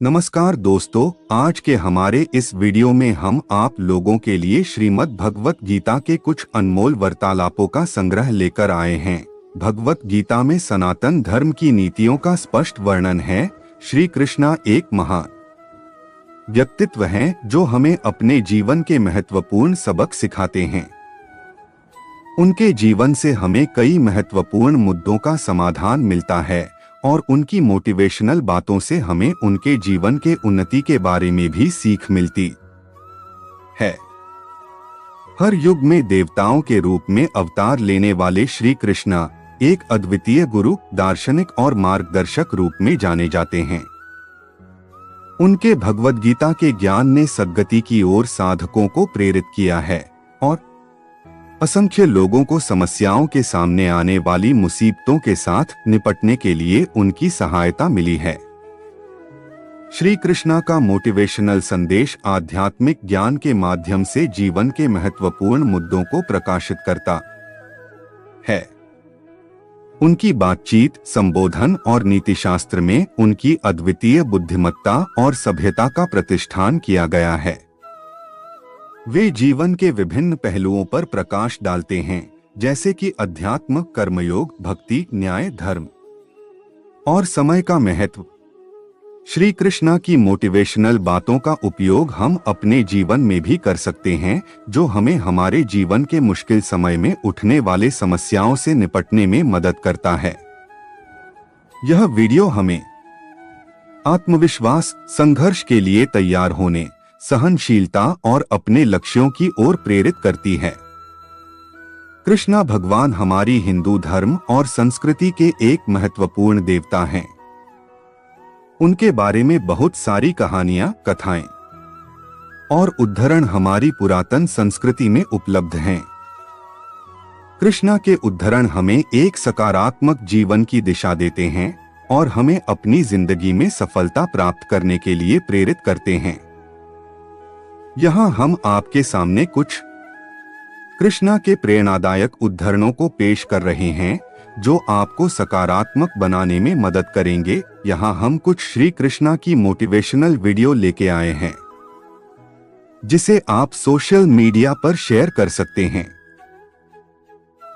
नमस्कार दोस्तों, आज के हमारे इस वीडियो में हम आप लोगों के लिए श्रीमद् भगवत गीता के कुछ अनमोल वार्तालापों का संग्रह लेकर आए हैं। भगवत गीता में सनातन धर्म की नीतियों का स्पष्ट वर्णन है। श्री कृष्ण एक महान व्यक्तित्व हैं जो हमें अपने जीवन के महत्वपूर्ण सबक सिखाते हैं। उनके जीवन से हमें कई महत्वपूर्ण मुद्दों का समाधान मिलता है और उनकी मोटिवेशनल बातों से हमें उनके जीवन के उन्नति के बारे में भी सीख मिलती है। हर युग में देवताओं के रूप में अवतार लेने वाले श्री कृष्ण एक अद्वितीय गुरु, दार्शनिक और मार्गदर्शक रूप में जाने जाते हैं। उनके भगवद गीता के ज्ञान ने सद्गति की ओर साधकों को प्रेरित किया है और असंख्य लोगों को समस्याओं के सामने आने वाली मुसीबतों के साथ निपटने के लिए उनकी सहायता मिली है। श्री कृष्ण का मोटिवेशनल संदेश आध्यात्मिक ज्ञान के माध्यम से जीवन के महत्वपूर्ण मुद्दों को प्रकाशित करता है। उनकी बातचीत, संबोधन और नीतिशास्त्र में उनकी अद्वितीय बुद्धिमत्ता और सभ्यता का प्रतिष्ठान किया गया है। वे जीवन के विभिन्न पहलुओं पर प्रकाश डालते हैं, जैसे कि अध्यात्म, कर्मयोग, भक्ति, न्याय, धर्म और समय का महत्व। श्री कृष्ण की मोटिवेशनल बातों का उपयोग हम अपने जीवन में भी कर सकते हैं, जो हमें हमारे जीवन के मुश्किल समय में उठने वाले समस्याओं से निपटने में मदद करता है। यह वीडियो हमें आत्मविश्वास, संघर्ष के लिए तैयार होने, सहनशीलता और अपने लक्ष्यों की ओर प्रेरित करती है। कृष्ण भगवान हमारी हिंदू धर्म और संस्कृति के एक महत्वपूर्ण देवता हैं। उनके बारे में बहुत सारी कहानियां, कथाएं और उद्धरण हमारी पुरातन संस्कृति में उपलब्ध हैं। कृष्ण के उद्धरण हमें एक सकारात्मक जीवन की दिशा देते हैं और हमें अपनी जिंदगी में सफलता प्राप्त करने के लिए प्रेरित करते हैं। यहाँ हम आपके सामने कुछ कृष्ण के प्रेरणादायक उद्धरणों को पेश कर रहे हैं, जो आपको सकारात्मक बनाने में मदद करेंगे। यहाँ हम कुछ श्री कृष्ण की मोटिवेशनल वीडियो लेके आए हैं, जिसे आप सोशल मीडिया पर शेयर कर सकते हैं।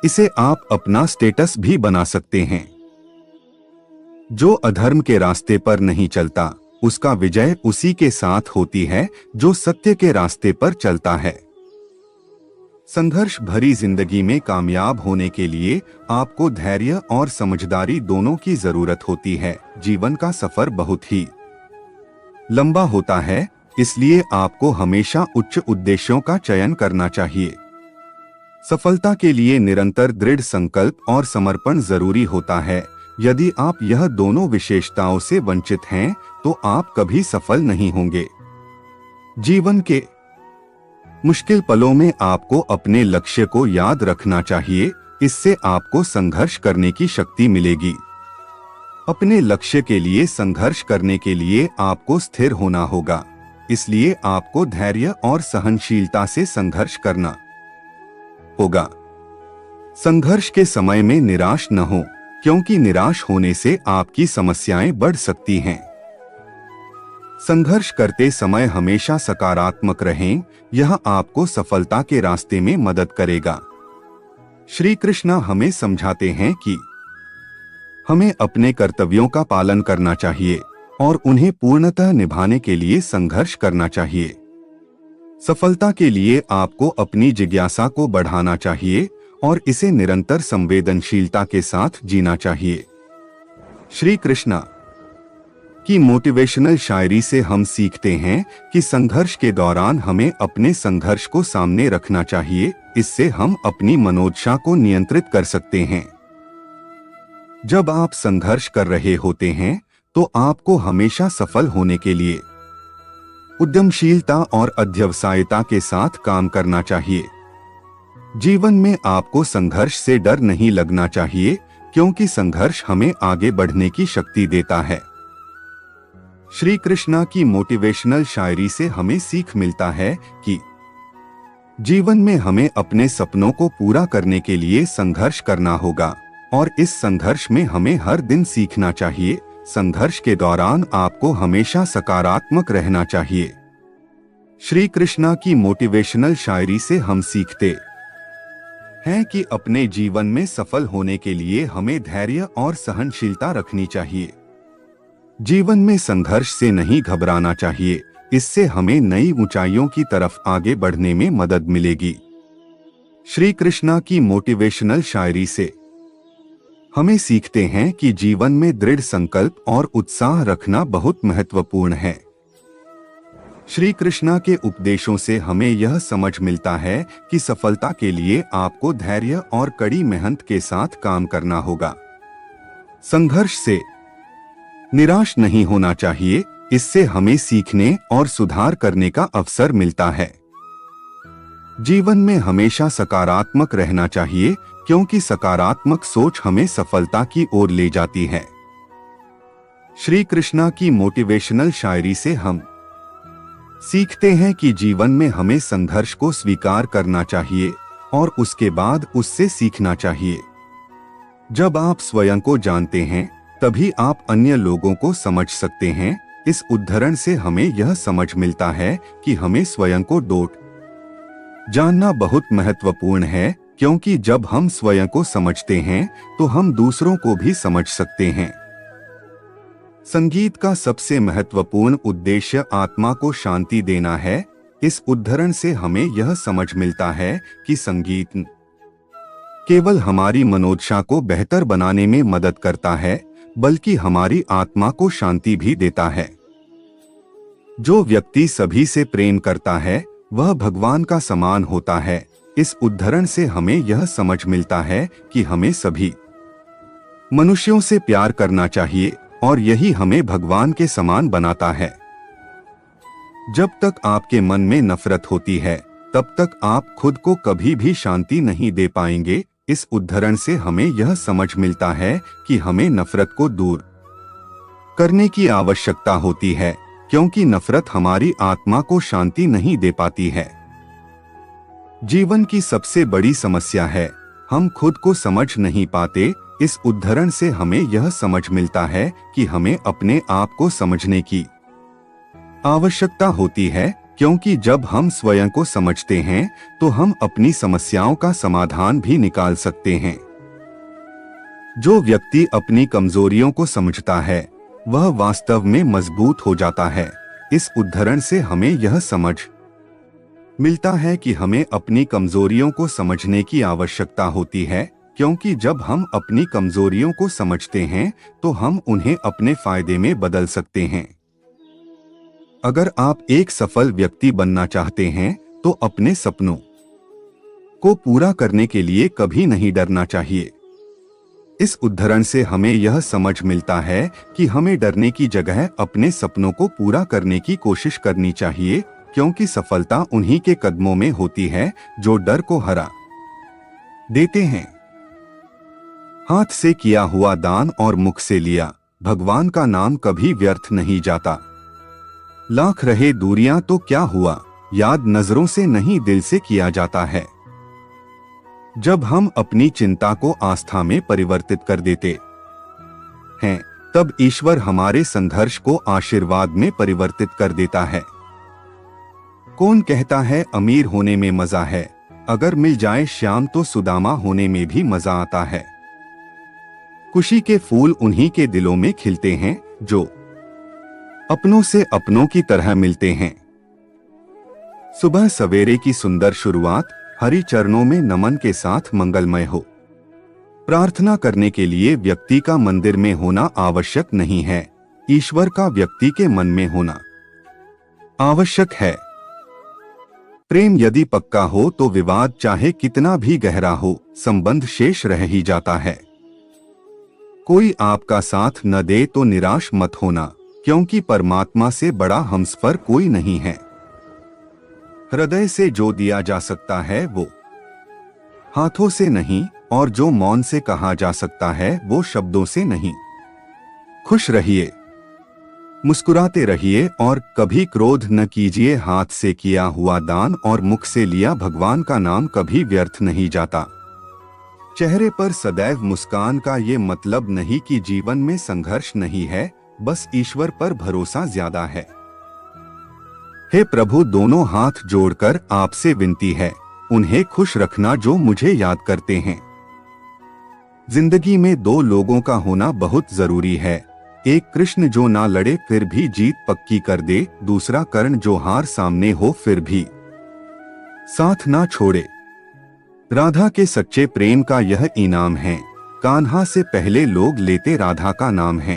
इसे आप अपना स्टेटस भी बना सकते हैं। जो अधर्म के रास्ते पर नहीं चलता, उसका विजय उसी के साथ होती है जो सत्य के रास्ते पर चलता है। संघर्ष भरी जिंदगी में कामयाब होने के लिए आपको धैर्य और समझदारी दोनों की जरूरत होती है। जीवन का सफर बहुत ही लंबा होता है, इसलिए आपको हमेशा उच्च उद्देश्यों का चयन करना चाहिए। सफलता के लिए निरंतर दृढ़ संकल्प और समर्पण जरूरी होता है। यदि आप यह दोनों विशेषताओं से वंचित हैं, तो आप कभी सफल नहीं होंगे। जीवन के मुश्किल पलों में आपको अपने लक्ष्य को याद रखना चाहिए, इससे आपको संघर्ष करने की शक्ति मिलेगी। अपने लक्ष्य के लिए संघर्ष करने के लिए आपको स्थिर होना होगा, इसलिए आपको धैर्य और सहनशीलता से संघर्ष करना होगा। संघर्ष के समय में निराश न हो, क्योंकि निराश होने से आपकी समस्याएं बढ़ सकती हैं। संघर्ष करते समय हमेशा सकारात्मक रहें, यह आपको सफलता के रास्ते में मदद करेगा। श्री कृष्ण हमें समझाते हैं कि हमें अपने कर्तव्यों का पालन करना चाहिए और उन्हें पूर्णतः निभाने के लिए संघर्ष करना चाहिए। सफलता के लिए आपको अपनी जिज्ञासा को बढ़ाना चाहिए और इसे निरंतर संवेदनशीलता के साथ जीना चाहिए। श्री कृष्ण की मोटिवेशनल शायरी से हम सीखते हैं कि संघर्ष के दौरान हमें अपने संघर्ष को सामने रखना चाहिए, इससे हम अपनी मनोदशा को नियंत्रित कर सकते हैं। जब आप संघर्ष कर रहे होते हैं, तो आपको हमेशा सफल होने के लिए उद्यमशीलता और अध्यवसायता के साथ काम करना चाहिए। जीवन में आपको संघर्ष से डर नहीं लगना चाहिए, क्योंकि संघर्ष हमें आगे बढ़ने की शक्ति देता है। श्री कृष्ण की मोटिवेशनल शायरी से हमें सीख मिलता है कि जीवन में हमें अपने सपनों को पूरा करने के लिए संघर्ष करना होगा और इस संघर्ष में हमें हर दिन सीखना चाहिए, संघर्ष के दौरान आपको हमेशा सकारात्मक रहना चाहिए। श्री कृष्णा की मोटिवेशनल शायरी से हम सीखते हैं कि अपने जीवन में सफल होने के लिए हमें धैर्य और सहनशीलता रखनी चाहिए। जीवन में संघर्ष से नहीं घबराना चाहिए, इससे हमें नई ऊंचाइयों की तरफ आगे बढ़ने में मदद मिलेगी। श्री कृष्णा की मोटिवेशनल शायरी से हमें सीखते हैं कि जीवन में दृढ़ संकल्प और उत्साह रखना बहुत महत्वपूर्ण है। श्री कृष्णा के उपदेशों से हमें यह समझ मिलता है कि सफलता के लिए आपको धैर्य और कड़ी मेहनत के साथ काम करना होगा। संघर्ष से निराश नहीं होना चाहिए, इससे हमें सीखने और सुधार करने का अवसर मिलता है। जीवन में हमेशा सकारात्मक रहना चाहिए, क्योंकि सकारात्मक सोच हमें सफलता की ओर ले जाती है। श्री कृष्णा की मोटिवेशनल शायरी से हम सीखते हैं कि जीवन में हमें संघर्ष को स्वीकार करना चाहिए और उसके बाद उससे सीखना चाहिए। जब आप स्वयं को जानते हैं, तभी आप अन्य लोगों को समझ सकते हैं। इस उदाहरण से हमें यह समझ मिलता है कि हमें स्वयं को जानना बहुत महत्वपूर्ण है, क्योंकि जब हम स्वयं को समझते हैं तो हम दूसरों को भी समझ सकते हैं। संगीत का सबसे महत्वपूर्ण उद्देश्य आत्मा को शांति देना है। इस उदाहरण से हमें यह समझ मिलता है कि संगीत केवल हमारी मनोदशा को बेहतर बनाने में मदद करता है, बल्कि हमारी आत्मा को शांति भी देता है। जो व्यक्ति सभी से प्रेम करता है, वह भगवान का समान होता है। इस उदाहरण से हमें यह समझ मिलता है कि हमें सभी मनुष्यों से प्यार करना चाहिए और यही हमें भगवान के समान बनाता है। जब तक आपके मन में नफरत होती है, तब तक आप खुद को कभी भी शांति नहीं दे पाएंगे। इस उदाहरण से हमें यह समझ मिलता है कि हमें नफरत को दूर करने की आवश्यकता होती है, क्योंकि नफरत हमारी आत्मा को शांति नहीं दे पाती है। जीवन की सबसे बड़ी समस्या है, हम खुद को समझ नहीं पाते। इस उदाहरण से हमें यह समझ मिलता है कि हमें अपने आप को समझने की आवश्यकता होती है, क्योंकि जब हम स्वयं को समझते हैं तो हम अपनी समस्याओं का समाधान भी निकाल सकते हैं। जो व्यक्ति अपनी कमजोरियों को समझता है, वह वास्तव में मजबूत हो जाता है। इस उदाहरण से हमें यह समझ मिलता है कि हमें अपनी कमजोरियों को समझने की आवश्यकता होती है, क्योंकि जब हम अपनी कमजोरियों को समझते हैं तो हम उन्हें अपने फायदे में बदल सकते हैं। अगर आप एक सफल व्यक्ति बनना चाहते हैं, तो अपने सपनों को पूरा करने के लिए कभी नहीं डरना चाहिए। इस उदाहरण से हमें यह समझ मिलता है कि हमें डरने की जगह अपने सपनों को पूरा करने की कोशिश करनी चाहिए, क्योंकि सफलता उन्हीं के कदमों में होती है जो डर को हरा देते हैं। हाथ से किया हुआ दान और मुख से लिया भगवान का नाम कभी व्यर्थ नहीं जाता। लाख रहे दूरियां तो क्या हुआ, याद नजरों से नहीं दिल से किया जाता है। जब हम अपनी चिंता को आस्था में परिवर्तित कर देते हैं, तब ईश्वर हमारे संघर्ष को आशीर्वाद में परिवर्तित कर देता है। कौन कहता है अमीर होने में मजा है, अगर मिल जाए श्याम तो सुदामा होने में भी मजा आता है। खुशी के फूल उन्हीं के दिलों में खिलते हैं जो अपनों से अपनों की तरह मिलते हैं। सुबह सवेरे की सुंदर शुरुआत हरि चरणों में नमन के साथ मंगलमय हो। प्रार्थना करने के लिए व्यक्ति का मंदिर में होना आवश्यक नहीं है, ईश्वर का व्यक्ति के मन में होना आवश्यक है। प्रेम यदि पक्का हो तो विवाद चाहे कितना भी गहरा हो, संबंध शेष रह ही जाता है। कोई आपका साथ न दे तो निराश मत होना, क्योंकि परमात्मा से बड़ा हमसफर कोई नहीं है। हृदय से जो दिया जा सकता है वो हाथों से नहीं, और जो मौन से कहा जा सकता है वो शब्दों से नहीं। खुश रहिए, मुस्कुराते रहिए और कभी क्रोध न कीजिए। हाथ से किया हुआ दान और मुख से लिया भगवान का नाम कभी व्यर्थ नहीं जाता। चेहरे पर सदैव मुस्कान का ये मतलब नहीं कि जीवन में संघर्ष नहीं है, बस ईश्वर पर भरोसा ज्यादा है। हे प्रभु, दोनों हाथ जोड़कर आपसे विनती है, उन्हें खुश रखना जो मुझे याद करते हैं। जिंदगी में दो लोगों का होना बहुत जरूरी है, एक कृष्ण जो ना लड़े फिर भी जीत पक्की कर दे, दूसरा कर्ण जो हार सामने हो फिर भी साथ ना छोड़े। राधा के सच्चे प्रेम का यह इनाम है, कान्हा से पहले लोग लेते राधा का नाम है।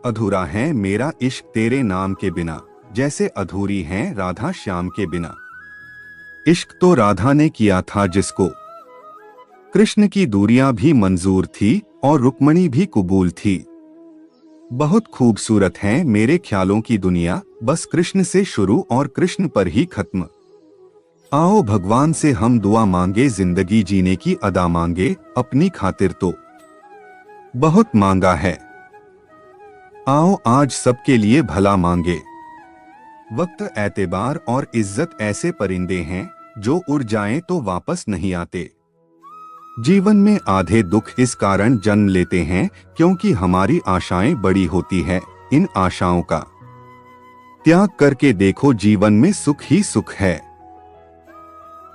अधूरा है मेरा इश्क तेरे नाम के बिना, जैसे अधूरी है राधा श्याम के बिना। इश्क तो राधा ने किया था जिसको, कृष्ण की दूरियां भी मंजूर थी और रुक्मणी भी कबूल थी। बहुत खूबसूरत है मेरे ख्यालों की दुनिया, बस कृष्ण से शुरू और कृष्ण पर ही खत्म। आओ भगवान से हम दुआ मांगे, जिंदगी जीने की अदा मांगे, अपनी खातिर तो बहुत मांगा है। आओ आज सबके लिए भला मांगे। वक्त, एतबार और इज्जत ऐसे परिंदे हैं जो उड़ जाएं तो वापस नहीं आते। जीवन में आधे दुख इस कारण जन्म लेते हैं क्योंकि हमारी आशाएं बड़ी होती है। इन आशाओं का त्याग करके देखो, जीवन में सुख ही सुख है।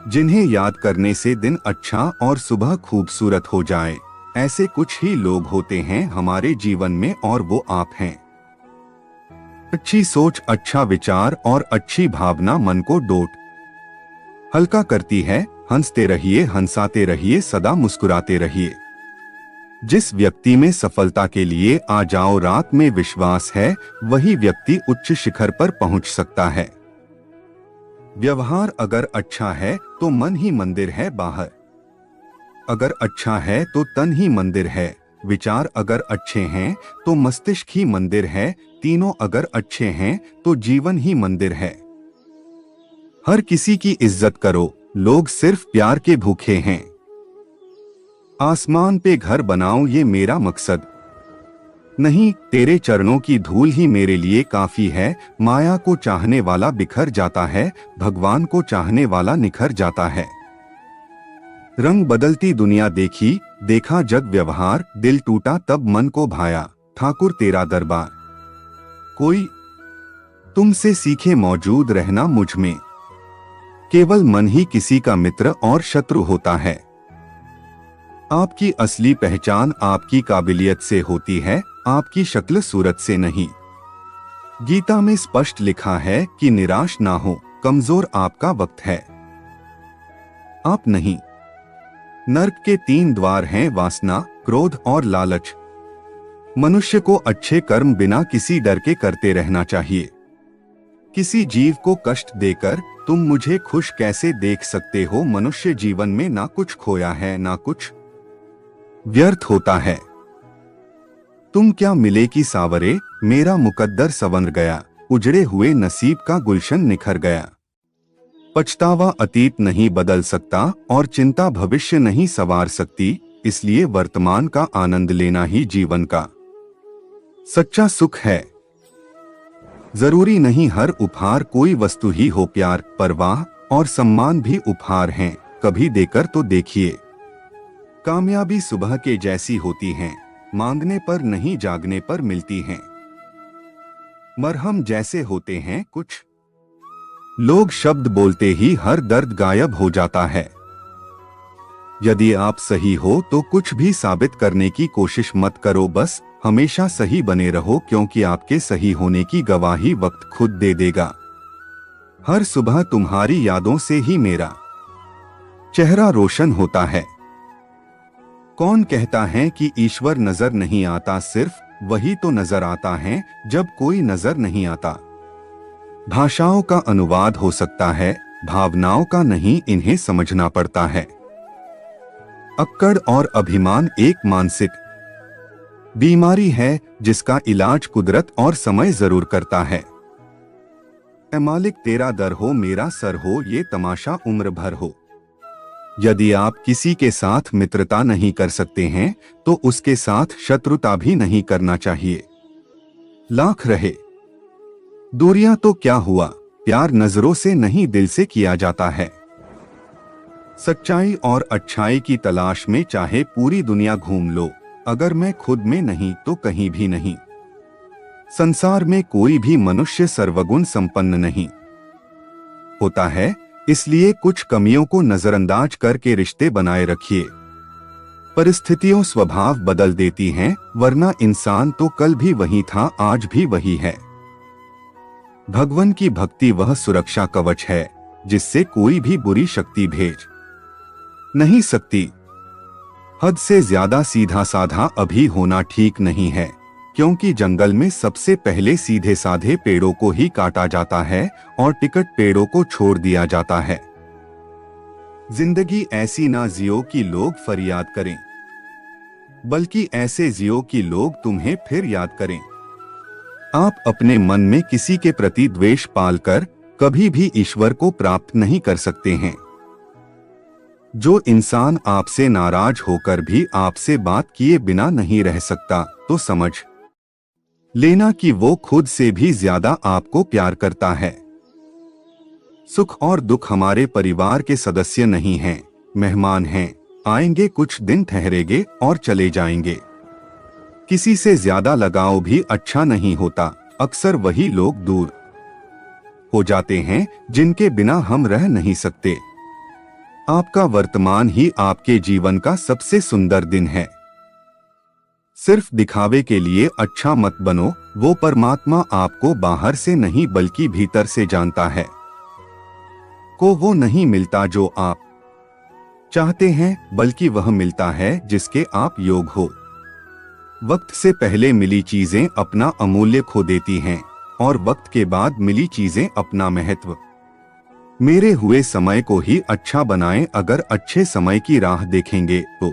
जिन्हें याद करने से दिन अच्छा और सुबह खूबसूरत हो जाए, ऐसे कुछ ही लोग होते हैं हमारे जीवन में, और वो आप हैं। अच्छी सोच, अच्छा विचार और अच्छी भावना मन को डोट हल्का करती है। हंसते रहिए, हंसाते रहिए, सदा मुस्कुराते रहिए। जिस व्यक्ति में सफलता के लिए आ जाओ रात में विश्वास है, वही व्यक्ति उच्च शिखर पर पहुंच सकता है। व्यवहार अगर अच्छा है तो मन ही मंदिर है बाहर, अगर अच्छा है तो तन ही मंदिर है। विचार अगर अच्छे हैं तो मस्तिष्क ही मंदिर है, तीनों अगर अच्छे हैं तो जीवन ही मंदिर है। हर किसी की इज्जत करो, लोग सिर्फ प्यार के भूखे हैं। आसमान पे घर बनाऊं ये मेरा मकसद नहीं, तेरे चरणों की धूल ही मेरे लिए काफी है। माया को चाहने वाला बिखर जाता है, भगवान को चाहने वाला निखर जाता है। रंग बदलती दुनिया देखी, देखा जग व्यवहार, दिल टूटा तब मन को भाया, ठाकुर तेरा दरबार। कोई तुमसे सीखे मौजूद रहना मुझ में, केवल मन ही किसी का मित्र और शत्रु होता है। आपकी असली पहचान आपकी काबिलियत से होती है, आपकी शक्ल सूरत से नहीं। गीता में स्पष्ट लिखा है कि निराश ना हो, कमजोर आपका वक्त है, आप नहीं। नर्क के 3 द्वार हैं, वासना, क्रोध और लालच। मनुष्य को अच्छे कर्म बिना किसी डर के करते रहना चाहिए। किसी जीव को कष्ट देकर तुम मुझे खुश कैसे देख सकते हो? मनुष्य जीवन में ना कुछ खोया है, ना कुछ व्यर्थ होता है। तुम क्या मिले कि सावरे, मेरा मुकद्दर संवर गया, उजड़े हुए नसीब का गुलशन निखर गया। पछतावा अतीत नहीं बदल सकता और चिंता भविष्य नहीं संवार सकती, इसलिए वर्तमान का आनंद लेना ही जीवन का सच्चा सुख है। जरूरी नहीं हर उपहार कोई वस्तु ही हो, प्यार, परवाह और सम्मान भी उपहार हैं, कभी देकर तो देखिए। कामयाबी सुबह के जैसी होती हैं, मांगने पर नहीं जागने पर मिलती हैं। मरहम जैसे होते हैं कुछ लोग, शब्द बोलते ही हर दर्द गायब हो जाता है। यदि आप सही हो तो कुछ भी साबित करने की कोशिश मत करो, बस हमेशा सही बने रहो, क्योंकि आपके सही होने की गवाही वक्त खुद दे देगा। हर सुबह तुम्हारी यादों से ही मेरा चेहरा रोशन होता है। कौन कहता है कि ईश्वर नजर नहीं आता? सिर्फ वही तो नजर आता है जब कोई नजर नहीं आता। भाषाओं का अनुवाद हो सकता है, भावनाओं का नहीं, इन्हें समझना पड़ता है। अक्कड़ और अभिमान एक मानसिक बीमारी है जिसका इलाज कुदरत और समय जरूर करता है। ऐ मालिक तेरा दर हो, मेरा सर हो, ये तमाशा उम्र भर हो। यदि आप किसी के साथ मित्रता नहीं कर सकते हैं तो उसके साथ शत्रुता भी नहीं करना चाहिए। लाख रहे दूरियां तो क्या हुआ, प्यार नजरों से नहीं दिल से किया जाता है। सच्चाई और अच्छाई की तलाश में चाहे पूरी दुनिया घूम लो, अगर मैं खुद में नहीं तो कहीं भी नहीं। संसार में कोई भी मनुष्य सर्वगुण संपन्न नहीं होता है, इसलिए कुछ कमियों को नजरअंदाज करके रिश्ते बनाए रखिए। परिस्थितियों स्वभाव बदल देती हैं, वरना इंसान तो कल भी वही था, आज भी वही है। भगवान की भक्ति वह सुरक्षा कवच है जिससे कोई भी बुरी शक्ति भेज नहीं सकती। हद से ज्यादा सीधा साधा अभी होना ठीक नहीं है, क्योंकि जंगल में सबसे पहले सीधे साधे पेड़ों को ही काटा जाता है और टिकट पेड़ों को छोड़ दिया जाता है। जिंदगी ऐसी ना जियो कि लोग फरियाद करें, बल्कि ऐसे जियो कि लोग तुम्हें फिर याद करें। आप अपने मन में किसी के प्रति द्वेष पालकर कभी भी ईश्वर को प्राप्त नहीं कर सकते हैं। जो इंसान आपसे नाराज होकर भी आपसे बात किए बिना नहीं रह सकता, तो समझ लेना कि वो खुद से भी ज्यादा आपको प्यार करता है। सुख और दुख हमारे परिवार के सदस्य नहीं हैं, मेहमान हैं, आएंगे कुछ दिन ठहरेंगे और चले जाएंगे। किसी से ज्यादा लगाव भी अच्छा नहीं होता, अक्सर वही लोग दूर हो जाते हैं जिनके बिना हम रह नहीं सकते। आपका वर्तमान ही आपके जीवन का सबसे सुंदर दिन है। सिर्फ दिखावे के लिए अच्छा मत बनो, वो परमात्मा आपको बाहर से नहीं बल्कि भीतर से जानता है। को वो नहीं मिलता जो आप चाहते हैं, बल्कि वह मिलता है जिसके आप योग हो। वक्त से पहले मिली चीजें अपना अमूल्य खो देती हैं और वक्त के बाद मिली चीजें अपना महत्व। मेरे हुए समय को ही अच्छा बनाएं, अगर अच्छे समय की राह देखेंगे तो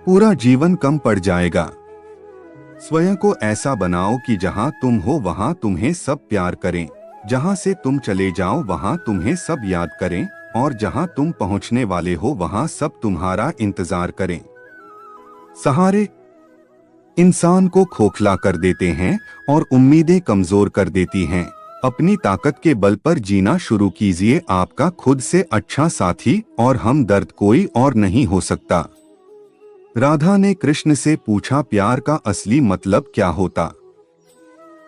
पूरा जीवन कम पड़ जाएगा। स्वयं को ऐसा बनाओ कि जहां तुम हो वहां तुम्हें सब प्यार करें, जहां से तुम चले जाओ वहां तुम्हें सब याद करें, और जहां तुम पहुंचने वाले हो वहां सब तुम्हारा इंतजार करें। सहारे इंसान को खोखला कर देते हैं और उम्मीदें कमजोर कर देती हैं। अपनी ताकत के बल पर जीना शुरू कीजिए। आपका खुद से अच्छा साथी और हमदर्द कोई और नहीं हो सकता। राधा ने कृष्ण से पूछा, प्यार का असली मतलब क्या होता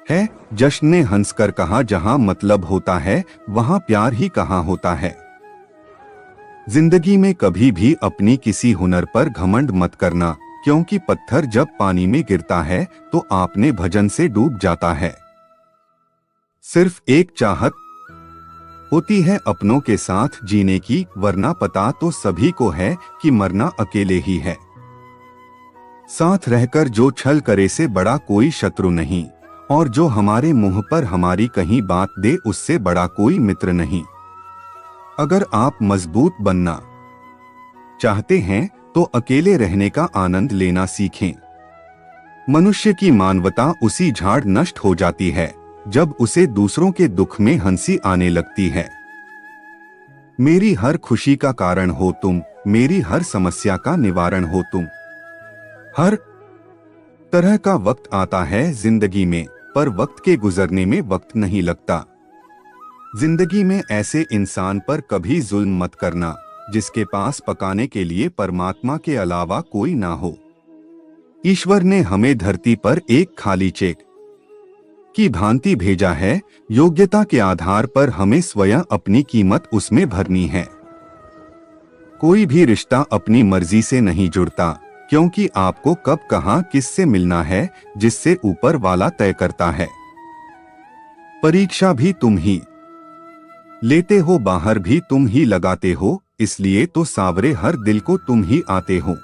है? जश्न ने हंसकर कहा, जहां मतलब होता है वहां प्यार ही कहाँ होता है। जिंदगी में कभी भी अपनी किसी हुनर पर घमंड मत करना, क्योंकि पत्थर जब पानी में गिरता है तो आपने भजन से डूब जाता है। सिर्फ एक चाहत होती है अपनों के साथ जीने की, वरना पता तो सभी को है कि मरना अकेले ही है। साथ रहकर जो छल करे से बड़ा कोई शत्रु नहीं, और जो हमारे मुंह पर हमारी कहीं बात दे उससे बड़ा कोई मित्र नहीं। अगर आप मजबूत बनना चाहते हैं तो अकेले रहने का आनंद लेना सीखें। मनुष्य की मानवता उसी झाड़ नष्ट हो जाती है जब उसे दूसरों के दुख में हंसी आने लगती है। मेरी हर खुशी का कारण हो तुम, मेरी हर समस्या का निवारण हो तुम। हर तरह का वक्त आता है जिंदगी में, पर वक्त के गुजरने में वक्त नहीं लगता। जिंदगी में ऐसे इंसान पर कभी जुल्म मत करना जिसके पास पकाने के लिए परमात्मा के अलावा कोई ना हो। ईश्वर ने हमें धरती पर एक खाली चेक की भांति भेजा है। योग्यता के आधार पर हमें स्वयं अपनी कीमत उसमें भरनी है। कोई भी रिश्ता अपनी मर्जी से नहीं जुड़ता, क्योंकि आपको कब कहां किससे मिलना है जिससे ऊपर वाला तय करता है। परीक्षा भी तुम ही लेते हो, बाहर भी तुम ही लगाते हो, इसलिए तो सावरे हर दिल को तुम ही आते हो।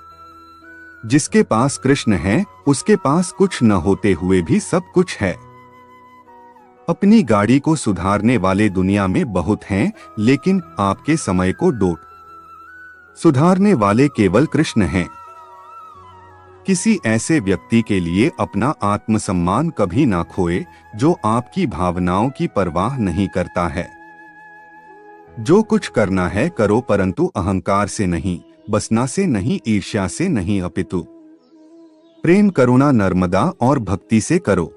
जिसके पास कृष्ण है उसके पास कुछ न होते हुए भी सब कुछ है। अपनी गाड़ी को सुधारने वाले दुनिया में बहुत हैं, लेकिन आपके समय को डोट सुधारने वाले केवल कृष्ण हैं। किसी ऐसे व्यक्ति के लिए अपना आत्मसम्मान कभी ना खोए जो आपकी भावनाओं की परवाह नहीं करता है। जो कुछ करना है करो, परंतु अहंकार से नहीं, बसना से नहीं, ईर्ष्या से नहीं, अपितु प्रेम, करुणा, नर्मदा और भक्ति से करो।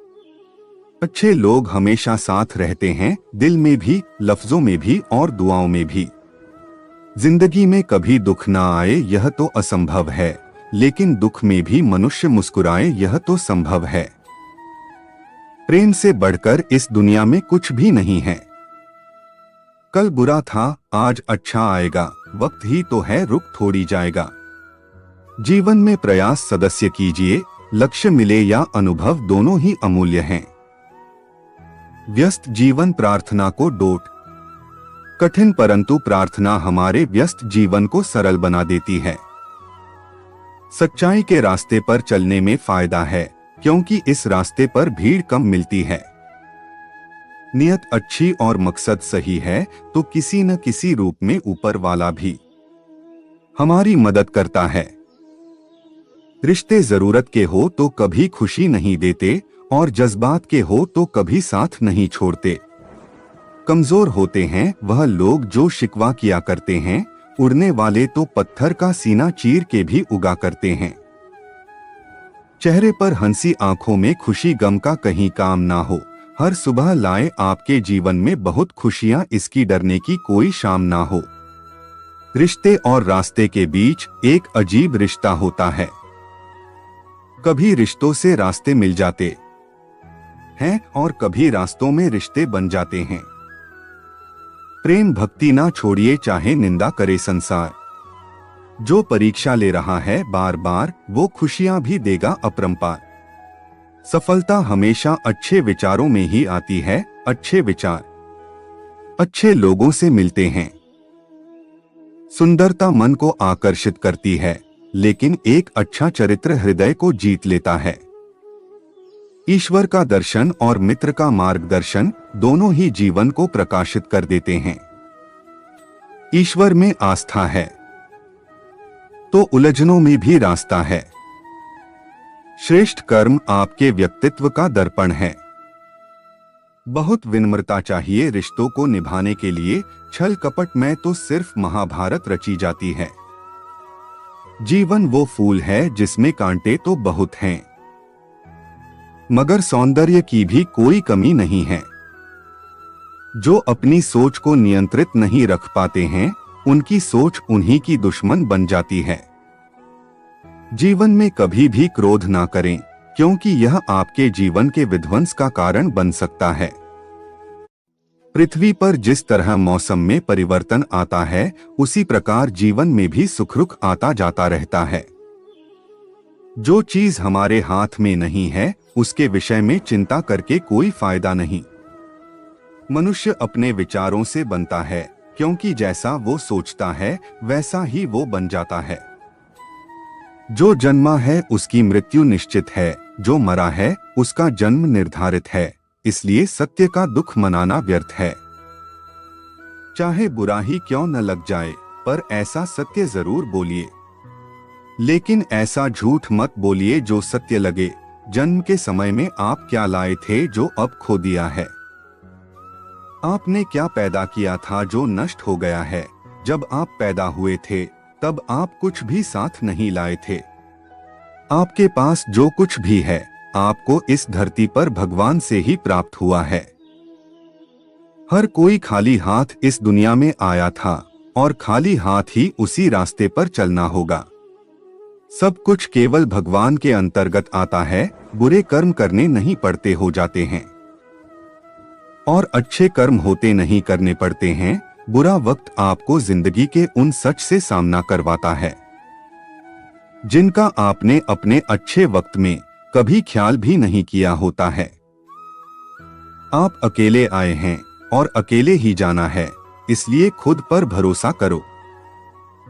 अच्छे लोग हमेशा साथ रहते हैं, दिल में भी, लफ्जों में भी और दुआओं में भी। जिंदगी में कभी दुख ना आए यह तो असंभव है, लेकिन दुख में भी मनुष्य मुस्कुराए यह तो संभव है। प्रेम से बढ़कर इस दुनिया में कुछ भी नहीं है। कल बुरा था, आज अच्छा आएगा, वक्त ही तो है, रुक थोड़ी जाएगा। जीवन में प्रयास सदस्य कीजिए, लक्ष्य मिले या अनुभव दोनों ही अमूल्य हैं। व्यस्त जीवन प्रार्थना को डोट कठिन, परंतु प्रार्थना हमारे व्यस्त जीवन को सरल बना देती है। सच्चाई के रास्ते पर चलने में फायदा है, क्योंकि इस रास्ते पर भीड़ कम मिलती है। नियत अच्छी और मकसद सही है तो किसी न किसी रूप में ऊपर वाला भी हमारी मदद करता है। रिश्ते जरूरत के हो तो कभी खुशी नहीं देते, और जज्बात के हो तो कभी साथ नहीं छोड़ते। कमजोर होते हैं वह लोग जो शिकवा किया करते हैं, उड़ने वाले तो पत्थर का सीना चीर के भी उगा करते हैं। चेहरे पर हंसी, आंखों में खुशी, गम का कहीं काम ना हो। हर सुबह लाए आपके जीवन में बहुत खुशियां, इसकी डरने की कोई शाम ना हो। रिश्ते और रास्ते के बीच एक अजीब रिश्ता होता है। कभी रिश्तों से रास्ते मिल जाते हैं और कभी रास्तों में रिश्ते बन जाते हैं। प्रेम भक्ति ना छोड़िए, चाहे निंदा करे संसार। जो परीक्षा ले रहा है बार बार, वो खुशियां भी देगा अपरंपार। सफलता हमेशा अच्छे विचारों में ही आती है। अच्छे विचार अच्छे लोगों से मिलते हैं। सुंदरता मन को आकर्षित करती है, लेकिन एक अच्छा चरित्र हृदय को जीत लेता है। ईश्वर का दर्शन और मित्र का मार्गदर्शन दोनों ही जीवन को प्रकाशित कर देते हैं। ईश्वर में आस्था है तो उलझनों में भी रास्ता है। श्रेष्ठ कर्म आपके व्यक्तित्व का दर्पण है। बहुत विनम्रता चाहिए रिश्तों को निभाने के लिए। छल कपट में तो सिर्फ महाभारत रची जाती है। जीवन वो फूल है जिसमें कांटे तो बहुत हैं, मगर सौंदर्य की भी कोई कमी नहीं है। जो अपनी सोच को नियंत्रित नहीं रख पाते हैं, उनकी सोच उन्हीं की दुश्मन बन जाती है। जीवन में कभी भी क्रोध ना करें, क्योंकि यह आपके जीवन के विध्वंस का कारण बन सकता है। पृथ्वी पर जिस तरह मौसम में परिवर्तन आता है, उसी प्रकार जीवन में भी सुख-दुख आता जाता रहता है। जो चीज हमारे हाथ में नहीं है, उसके विषय में चिंता करके कोई फायदा नहीं। मनुष्य अपने विचारों से बनता है, क्योंकि जैसा वो सोचता है वैसा ही वो बन जाता है। जो जन्मा है उसकी मृत्यु निश्चित है, जो मरा है उसका जन्म निर्धारित है। इसलिए सत्य का दुख मनाना व्यर्थ है। चाहे बुरा ही क्यों न लग जाए, पर ऐसा सत्य जरूर बोलिए। लेकिन ऐसा झूठ मत बोलिए जो सत्य लगे। जन्म के समय में आप क्या लाए थे जो अब खो दिया है? आपने क्या पैदा किया था जो नष्ट हो गया है? जब आप पैदा हुए थे तब आप कुछ भी साथ नहीं लाए थे। आपके पास जो कुछ भी है, आपको इस धरती पर भगवान से ही प्राप्त हुआ है। हर कोई खाली हाथ इस दुनिया में आया था और खाली हाथ ही उसी रास्ते पर चलना होगा। सब कुछ केवल भगवान के अंतर्गत आता है। बुरे कर्म करने नहीं पड़ते, हो जाते हैं, और अच्छे कर्म होते नहीं, करने पड़ते हैं। बुरा वक्त आपको जिंदगी के उन सच से सामना करवाता है जिनका आपने अपने अच्छे वक्त में कभी ख्याल भी नहीं किया होता है। आप अकेले आए हैं और अकेले ही जाना है, इसलिए खुद पर भरोसा करो।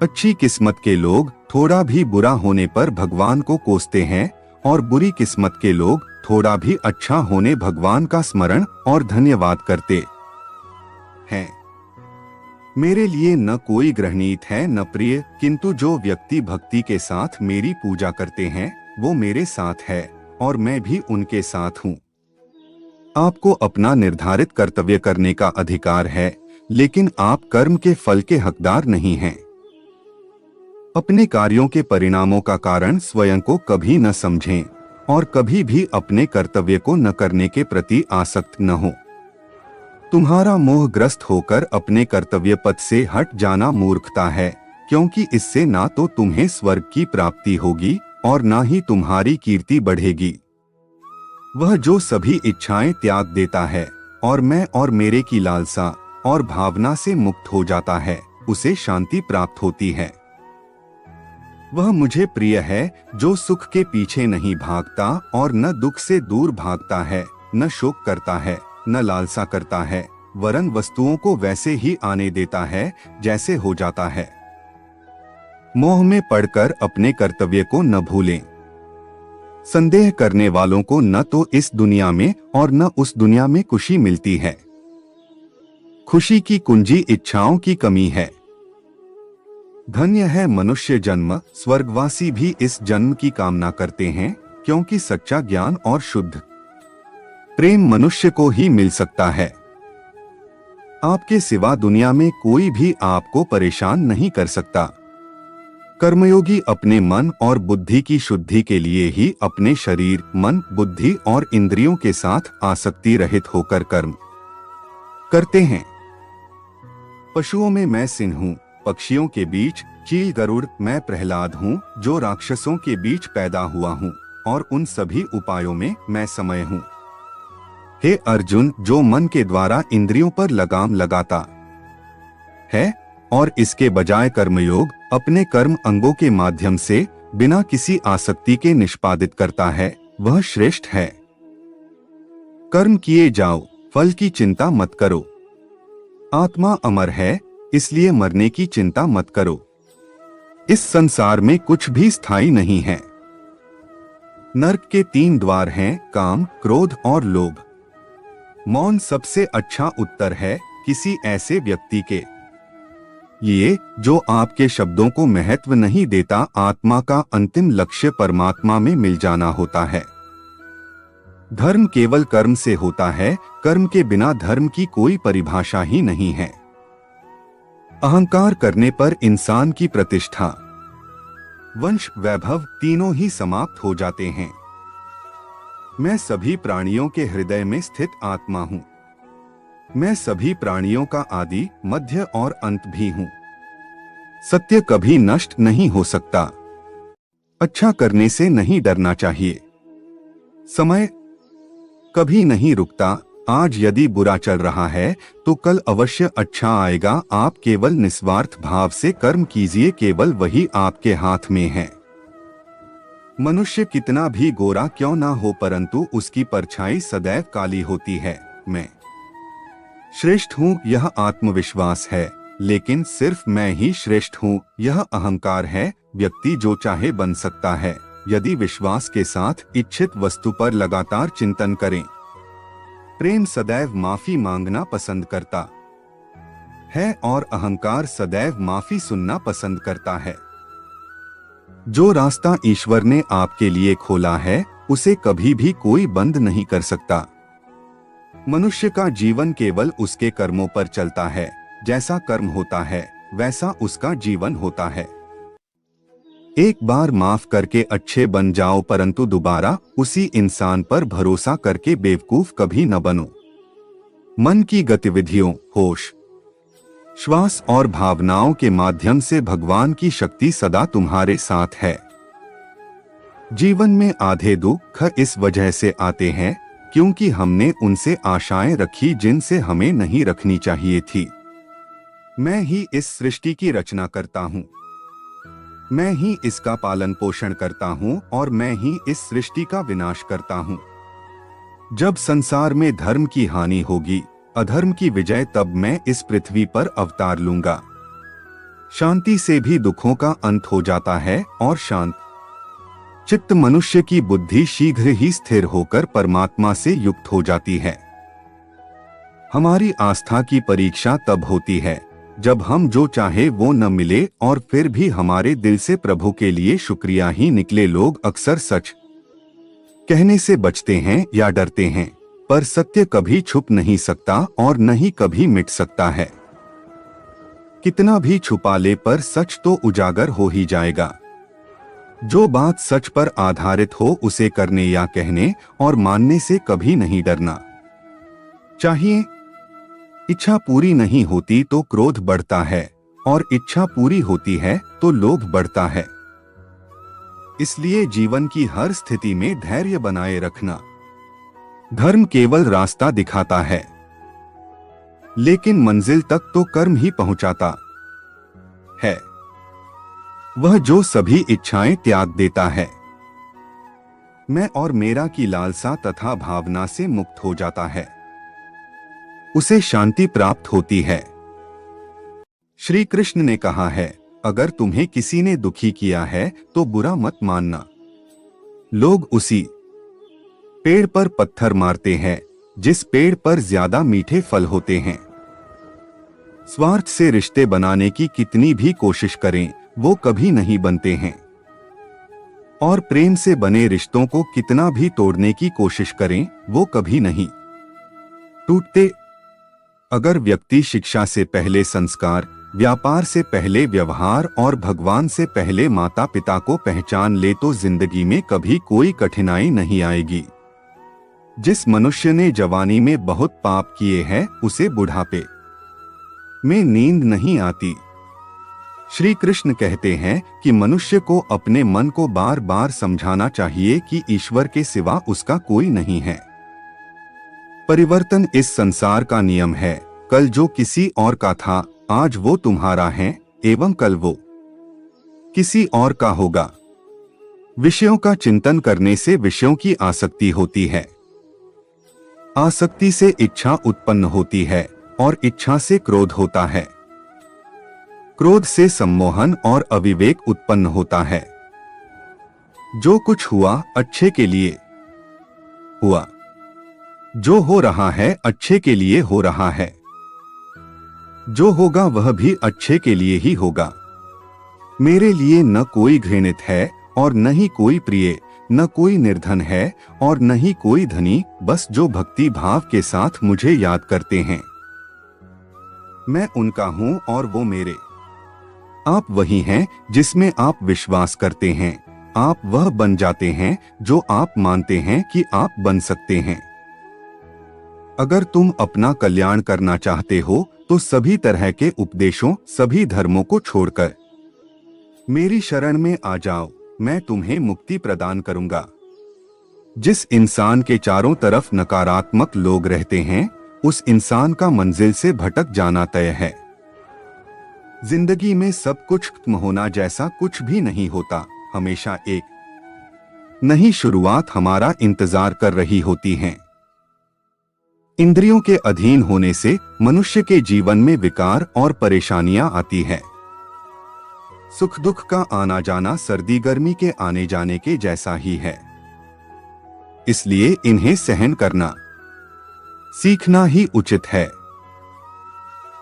अच्छी किस्मत के लोग थोड़ा भी बुरा होने पर भगवान को कोसते हैं, और बुरी किस्मत के लोग थोड़ा भी अच्छा होने भगवान का स्मरण और धन्यवाद करते हैं। मेरे लिए न कोई ग्रहणीत है न प्रिय, किंतु जो व्यक्ति भक्ति के साथ मेरी पूजा करते हैं वो मेरे साथ है और मैं भी उनके साथ हूँ। आपको अपना निर्धारित कर्तव्य करने का अधिकार है, लेकिन आप कर्म के फल के हकदार नहीं हैं। अपने कार्यों के परिणामों का कारण स्वयं को कभी न समझें और कभी भी अपने कर्तव्य को न करने के प्रति आसक्त न हो। तुम्हारा मोहग्रस्त होकर अपने कर्तव्य पथ से हट जाना मूर्खता है, क्योंकि इससे ना तो तुम्हें स्वर्ग की प्राप्ति होगी और ना ही तुम्हारी कीर्ति बढ़ेगी। वह जो सभी इच्छाएं त्याग देता है और मैं और मेरे की लालसा और भावना से मुक्त हो जाता है, उसे शांति प्राप्त होती है। वह मुझे प्रिय है जो सुख के पीछे नहीं भागता और न दुख से दूर भागता है, न शोक करता है, न लालसा करता है, वरन वस्तुओं को वैसे ही आने देता है जैसे हो जाता है। मोह में पड़कर अपने कर्तव्य को न भूलें। संदेह करने वालों को न तो इस दुनिया में और न उस दुनिया में खुशी मिलती है। खुशी की कुंजी इच्छाओं की कमी है। धन्य है मनुष्य जन्म, स्वर्गवासी भी इस जन्म की कामना करते हैं, क्योंकि सच्चा ज्ञान और शुद्ध प्रेम मनुष्य को ही मिल सकता है। आपके सिवा दुनिया में कोई भी आपको परेशान नहीं कर सकता। कर्मयोगी अपने मन और बुद्धि की शुद्धि के लिए ही अपने शरीर, मन, बुद्धि और इंद्रियों के साथ आसक्ति रहित होकर कर्म करते हैं। पशुओं में मैं सिंह हूँ, पक्षियों के बीच चील गरुड़, मैं प्रहलाद हूँ जो राक्षसों के बीच पैदा हुआ हूँ, और उन सभी उपायों में मैं समय हूँ। हे अर्जुन, जो मन के द्वारा इंद्रियों पर लगाम लगाता है और इसके बजाय कर्मयोग अपने कर्म अंगों के माध्यम से बिना किसी आसक्ति के निष्पादित करता है, वह श्रेष्ठ है। कर्म किए जाओ, फल की चिंता मत करो। आत्मा अमर है, इसलिए मरने की चिंता मत करो। इस संसार में कुछ भी स्थायी नहीं है। नरक के 3 द्वार हैं, काम, क्रोध और लोभ। मौन सबसे अच्छा उत्तर है किसी ऐसे व्यक्ति के लिए जो आपके शब्दों को महत्व नहीं देता। आत्मा का अंतिम लक्ष्य परमात्मा में मिल जाना होता है। धर्म केवल कर्म से होता है, कर्म के बिना धर्म की कोई परिभाषा ही नहीं है। अहंकार करने पर इंसान की प्रतिष्ठा, वंश, वैभव तीनों ही समाप्त हो जाते हैं। मैं सभी प्राणियों के हृदय में स्थित आत्मा हूँ। मैं सभी प्राणियों का आदि, मध्य और अंत भी हूँ। सत्य कभी नष्ट नहीं हो सकता। अच्छा करने से नहीं डरना चाहिए। समय कभी नहीं रुकता। आज यदि बुरा चल रहा है तो कल अवश्य अच्छा आएगा। आप केवल निस्वार्थ भाव से कर्म कीजिए, केवल वही आपके हाथ में है। मनुष्य कितना भी गोरा क्यों ना हो, परंतु उसकी परछाई सदैव काली होती है। मैं श्रेष्ठ हूँ, यह आत्मविश्वास है, लेकिन सिर्फ मैं ही श्रेष्ठ हूँ, यह अहंकार है। व्यक्ति जो चाहे बन सकता है, यदि विश्वास के साथ इच्छित वस्तु पर लगातार चिंतन करें। प्रेम सदैव माफी मांगना पसंद करता है और अहंकार सदैव माफी सुनना पसंद करता है। जो रास्ता ईश्वर ने आपके लिए खोला है, उसे कभी भी कोई बंद नहीं कर सकता। मनुष्य का जीवन केवल उसके कर्मों पर चलता है। जैसा कर्म होता है वैसा उसका जीवन होता है। एक बार माफ करके अच्छे बन जाओ, परंतु दोबारा उसी इंसान पर भरोसा करके बेवकूफ कभी न बनो। मन की गतिविधियों, होश, श्वास और भावनाओं के माध्यम से भगवान की शक्ति सदा तुम्हारे साथ है। जीवन में आधे दुख इस वजह से आते हैं क्योंकि हमने उनसे आशाएं रखी जिनसे हमें नहीं रखनी चाहिए थी। मैं ही इस सृष्टि की रचना करता हूँ, मैं ही इसका पालन पोषण करता हूँ और मैं ही इस सृष्टि का विनाश करता हूँ। जब संसार में धर्म की हानि होगी, अधर्म की विजय, तब मैं इस पृथ्वी पर अवतार लूंगा। शांति से भी दुखों का अंत हो जाता है और शांत चित्त मनुष्य की बुद्धि शीघ्र ही स्थिर होकर परमात्मा से युक्त हो जाती है। हमारी आस्था की परीक्षा तब होती है जब हम जो चाहे वो न मिले और फिर भी हमारे दिल से प्रभु के लिए शुक्रिया ही निकले। लोग अक्सर सच कहने से बचते हैं या डरते हैं, पर सत्य कभी छुप नहीं सकता और न ही कभी मिट सकता है। कितना भी छुपा ले पर सच तो उजागर हो ही जाएगा। जो बात सच पर आधारित हो उसे करने या कहने और मानने से कभी नहीं डरना चाहिए। इच्छा पूरी नहीं होती तो क्रोध बढ़ता है और इच्छा पूरी होती है तो लोभ बढ़ता है। इसलिए जीवन की हर स्थिति में धैर्य बनाए रखना। धर्म केवल रास्ता दिखाता है, लेकिन मंजिल तक तो कर्म ही पहुंचाता है। वह जो सभी इच्छाएं त्याग देता है, मैं और मेरा की लालसा तथा भावना से मुक्त हो जाता है, उसे शांति प्राप्त होती है। श्री कृष्ण ने कहा है, अगर तुम्हें किसी ने दुखी किया है तो बुरा मत मानना। लोग उसी पेड़ पर पत्थर मारते हैं जिस पेड़ पर ज्यादा मीठे फल होते हैं। स्वार्थ से रिश्ते बनाने की कितनी भी कोशिश करें वो कभी नहीं बनते हैं, और प्रेम से बने रिश्तों को कितना भी तोड़ने की कोशिश करें वो कभी नहीं टूटते। अगर व्यक्ति शिक्षा से पहले संस्कार, व्यापार से पहले व्यवहार और भगवान से पहले माता पिता को पहचान ले तो जिंदगी में कभी कोई कठिनाई नहीं आएगी। जिस मनुष्य ने जवानी में बहुत पाप किए हैं उसे बुढ़ापे में नींद नहीं आती। श्री कृष्ण कहते हैं कि मनुष्य को अपने मन को बार बार समझाना चाहिए कि ईश्वर के सिवा उसका कोई नहीं है। परिवर्तन इस संसार का नियम है। कल जो किसी और का था आज वो तुम्हारा है एवं कल वो किसी और का होगा। विषयों का चिंतन करने से विषयों की आसक्ति होती है, आसक्ति से इच्छा उत्पन्न होती है और इच्छा से क्रोध होता है, क्रोध से सम्मोहन और अविवेक उत्पन्न होता है। जो कुछ हुआ अच्छे के लिए हुआ, जो हो रहा है अच्छे के लिए हो रहा है, जो होगा वह भी अच्छे के लिए ही होगा। मेरे लिए न कोई घृणित है और न ही कोई प्रिय, न कोई निर्धन है और न ही कोई धनी, बस जो भक्ति भाव के साथ मुझे याद करते हैं। मैं उनका हूं और वो मेरे। आप वही हैं जिसमें आप विश्वास करते हैं। आप वह बन जाते हैं जो आप मानते हैं कि आप बन सकते हैं। अगर तुम अपना कल्याण करना चाहते हो तो सभी तरह के उपदेशों, सभी धर्मों को छोड़कर मेरी शरण में आ जाओ, मैं तुम्हें मुक्ति प्रदान करूंगा। जिस इंसान के चारों तरफ नकारात्मक लोग रहते हैं उस इंसान का मंजिल से भटक जाना तय है। जिंदगी में सब कुछ खत्म होना जैसा कुछ भी नहीं होता, हमेशा एक नई शुरुआत हमारा इंतजार कर रही होती है। इंद्रियों के अधीन होने से मनुष्य के जीवन में विकार और परेशानियां आती है। सुख दुख का आना जाना सर्दी गर्मी के आने जाने के जैसा ही है, इसलिए इन्हें सहन करना सीखना ही उचित है।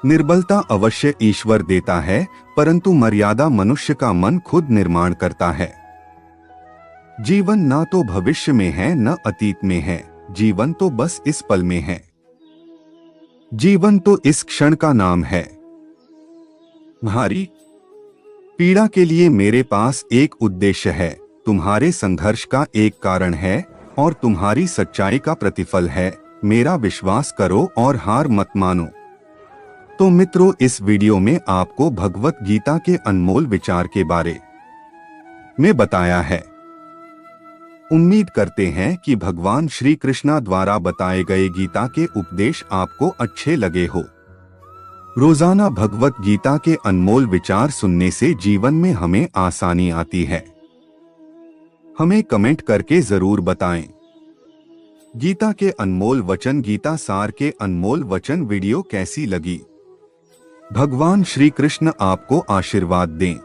निर्बलता अवश्य ईश्वर देता है, परंतु मर्यादा मनुष्य का मन खुद निर्माण करता है। जीवन ना तो भविष्य में है न अतीत में है, जीवन तो बस इस पल में है। जीवन तो इस क्षण का नाम है। तुम्हारी पीड़ा के लिए मेरे पास एक उद्देश्य है, तुम्हारे संघर्ष का एक कारण है और तुम्हारी सच्चाई का प्रतिफल है। मेरा विश्वास करो और हार मत मानो। तो मित्रों, इस वीडियो में आपको भगवत गीता के अनमोल विचार के बारे में बताया है। उम्मीद करते हैं कि भगवान श्री कृष्ण द्वारा बताए गए गीता के उपदेश आपको अच्छे लगे हो। रोजाना भगवत गीता के अनमोल विचार सुनने से जीवन में हमें आसानी आती है। हमें कमेंट करके जरूर बताएं। गीता के अनमोल वचन, गीता सार के अनमोल वचन वीडियो कैसी लगी। भगवान श्री कृष्ण आपको आशीर्वाद दें।